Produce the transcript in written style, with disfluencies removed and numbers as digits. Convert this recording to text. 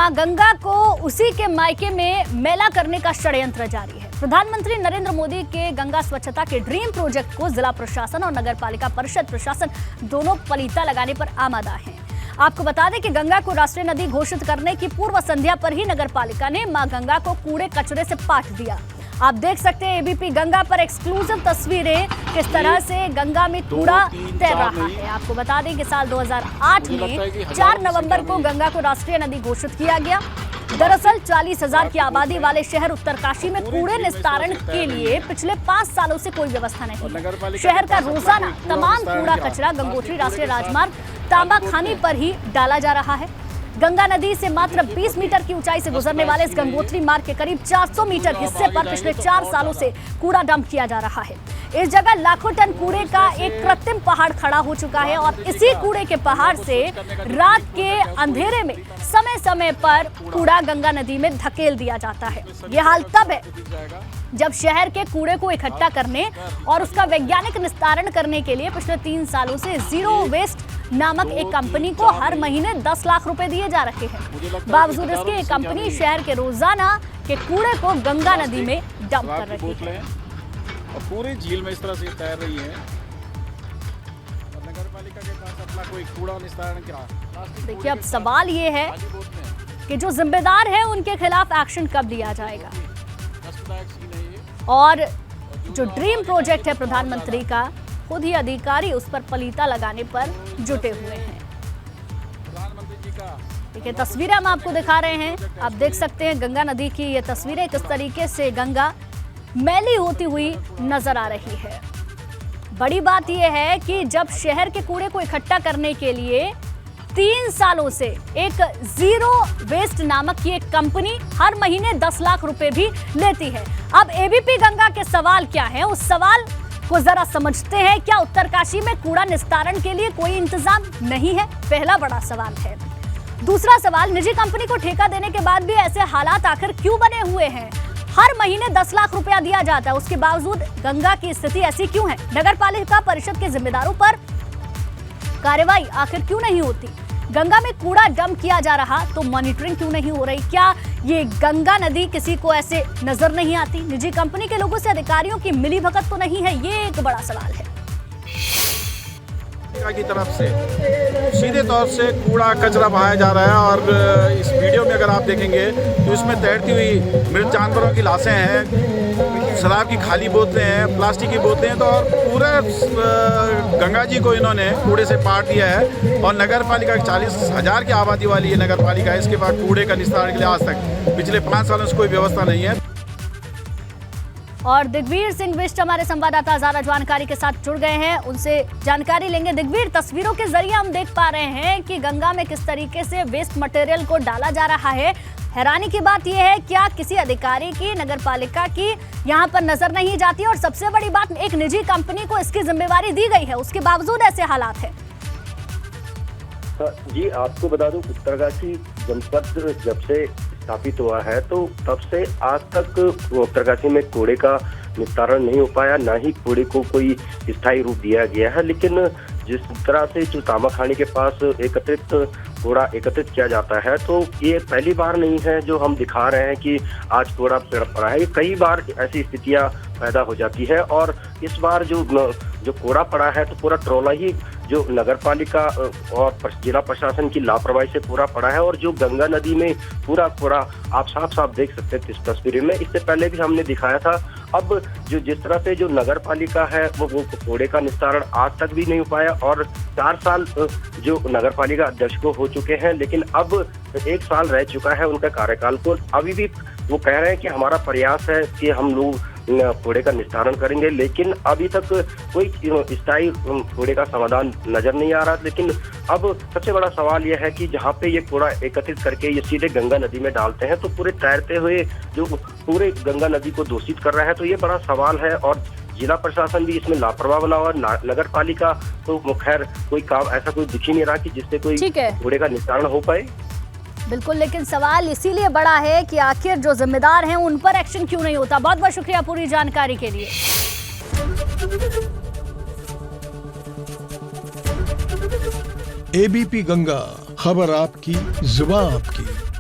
मां गंगा को उसी के मायके में मैला करने का षड्यंत्र जारी है। प्रधानमंत्री नरेंद्र मोदी के गंगा स्वच्छता के ड्रीम प्रोजेक्ट को जिला प्रशासन और नगर पालिका परिषद प्रशासन दोनों पलीता लगाने पर आमादा हैं। आपको बता दें कि गंगा को राष्ट्रीय नदी घोषित करने की पूर्व संध्या पर ही नगर पालिका ने मां गंगा को कूड़े कचरे से पाट दिया। आप देख सकते हैं एबीपी गंगा पर एक्सक्लूसिव तस्वीरें किस तरह से गंगा में कूड़ा तैर रहा है। आपको बता दें कि साल 2008 में 4 नवंबर को गंगा को राष्ट्रीय नदी घोषित किया गया। दरअसल 40,000 की आबादी वाले शहर उत्तरकाशी में कूड़े निस्तारण के लिए पिछले 5 सालों से कोई व्यवस्था नहीं। शहर का रोजाना तमाम कूड़ा कचरा गंगोत्री राष्ट्रीय राजमार्ग तांबाखानी पर ही डाला जा रहा है। गंगा नदी से मात्र 20 मीटर की ऊंचाई से गुजरने वाले इस गंगोत्री मार्ग के करीब 400 मीटर हिस्से पर पिछले 4 सालों से कूड़ा डंप किया जा रहा है। इस जगह लाखों टन कूड़े का एक कृत्रिम पहाड़ खड़ा हो चुका है और इसी कूड़े के पहाड़ से रात के अंधेरे में समय समय पर कूड़ा गंगा नदी में धकेल दिया जाता है। ये हाल तब है जब शहर के कूड़े को इकट्ठा करने और उसका वैज्ञानिक निस्तारण करने के लिए पिछले 3 सालों से जीरो वेस्ट नामक एक कंपनी को हर महीने 10 लाख रुपए दिए जा रहे हैं। बावजूद इसके ये कंपनी शहर के रोजाना के कूड़े को गंगा नदी में डंप कर रही है और पूरी झील में इस तरह से तैर रही है। और नगर पालिका के पास अपना कोई कूड़ा निस्तारण क्या? देखिए, अब सवाल ये है कि जो जिम्मेदार है उनके खिलाफ एक्शन कब लिया जाएगा। और जो ड्रीम प्रोजेक्ट है प्रधानमंत्री का, खुद ही अधिकारी उस पर पलीता लगाने पर जुटे हुए हैं। देखिए, तस्वीरें हम आपको दिखा रहे हैं। आप देख सकते हैं गंगा नदी की ये तस्वीरें, किस तरीके से गंगा मैली होती हुई नजर आ रही है। बड़ी बात यह है कि जब शहर के कूड़े को इकट्ठा करने के लिए 3 सालों से एक जीरो वेस्ट नामक की एक कंपनी हर महीने 10 लाख रुपए भी लेती है। अब एबीपी गंगा के सवाल क्या है, उस सवाल को जरा समझते हैं। क्या उत्तरकाशी में कूड़ा निस्तारण के लिए कोई इंतजाम नहीं है? पहला बड़ा सवाल है। दूसरा सवाल, निजी कंपनी को ठेका देने के बाद भी ऐसे हालात आखिर क्यों बने हुए हैं? हर महीने 10 लाख रुपया दिया जाता है, उसके बावजूद गंगा की स्थिति ऐसी क्यों है? नगर पालिका परिषद के जिम्मेदारों पर कार्रवाई आखिर क्यों नहीं होती? गंगा में कूड़ा डंप किया जा रहा तो मॉनिटरिंग क्यों नहीं हो रही? क्या ये गंगा नदी किसी को ऐसे नजर नहीं आती? निजी कंपनी के लोगों से अधिकारियों की मिलीभगत तो नहीं है? ये एक बड़ा सवाल है। की तरफ से सीधे तौर से कूड़ा कचरा बहाया जा रहा है और इस वीडियो में अगर आप देखेंगे तो इसमें तैरती हुई मृत जानवरों की लाशें हैं, शराब की खाली बोतलें हैं, प्लास्टिक की बोतलें हैं। तो और पूरे गंगा जी को इन्होंने कूड़े से पाट दिया है। और नगर पालिका 40,000 की आबादी वाली ये नगर पालिका है, इसके बाद कूड़े का निस्तारण के लिए आज तक पिछले 5 सालों से कोई व्यवस्था नहीं है। और दिग्वीर सिंह बिष्ट हमारे संवाददाता ज़्यादा जानकारी के साथ जुड़ गए हैं, उनसे जानकारी लेंगे। दिग्वीर, तस्वीरों के जरिए हम देख पा रहे हैं कि गंगा में किस तरीके से वेस्ट मटेरियल को डाला जा रहा है। हैरानी की बात यह है, क्या किसी अधिकारी की, नगर पालिका की यहाँ पर नजर नहीं जाती? और सबसे बड़ी बात, एक निजी कंपनी को इसकी जिम्मेवारी दी गई है, उसके बावजूद ऐसे हालात है। जी, आपको बता दूं, उत्तरकाशी जनपद जब से स्थापित हुआ है तो तब से आज तक उत्तरकाशी में कूड़े का निस्तारण नहीं हो पाया, ना ही कूड़े को कोई स्थायी रूप दिया गया है। लेकिन जिस तरह से जो तांबाखानी के पास कूड़ा एकत्रित किया जाता है, तो ये पहली बार नहीं है जो हम दिखा रहे हैं कि आज कूड़ा पड़ा है। ये कई बार ऐसी स्थितियां पैदा हो जाती है और इस बार जो कूड़ा पड़ा है तो पूरा ट्रोला ही जो नगर पालिका और जिला प्रशासन की लापरवाही से पूरा पड़ा है। और जो गंगा नदी में पूरा कूड़ा आप साफ देख सकते हैं इस तस्वीर में। इससे पहले भी हमने दिखाया था। अब जो जिस तरह से जो नगर पालिका है वो कूड़े का निस्तारण आज तक भी नहीं हो पाया और 4 साल जो नगर पालिका अध्यक्ष को हो चुके हैं, लेकिन अब 1 साल रह चुका है उनका कार्यकाल को। अभी भी वो कह रहे हैं कि हमारा प्रयास है कि हम लोग कूड़े का निस्तारण करेंगे, लेकिन अभी तक कोई स्थायी कूड़े का समाधान नजर नहीं आ रहा। लेकिन अब सबसे बड़ा सवाल यह है कि जहाँ पे ये कूड़ा एकत्रित करके ये सीधे गंगा नदी में डालते हैं तो पूरे तैरते हुए जो पूरे गंगा नदी को दूषित कर रहा है। तो ये बड़ा सवाल है और जिला प्रशासन भी इसमें लापरवाह बना हुआ। नगर पालिका तो खैर कोई काम ऐसा कोई दिख ही नहीं रहा कि जिससे कोई कूड़े का निस्तारण हो पाए। बिल्कुल, लेकिन सवाल इसीलिए बड़ा है कि आखिर जो जिम्मेदार हैं उन पर एक्शन क्यों नहीं होता। बहुत बहुत शुक्रिया पूरी जानकारी के लिए। एबीपी गंगा, खबर आपकी, जुबान आपकी।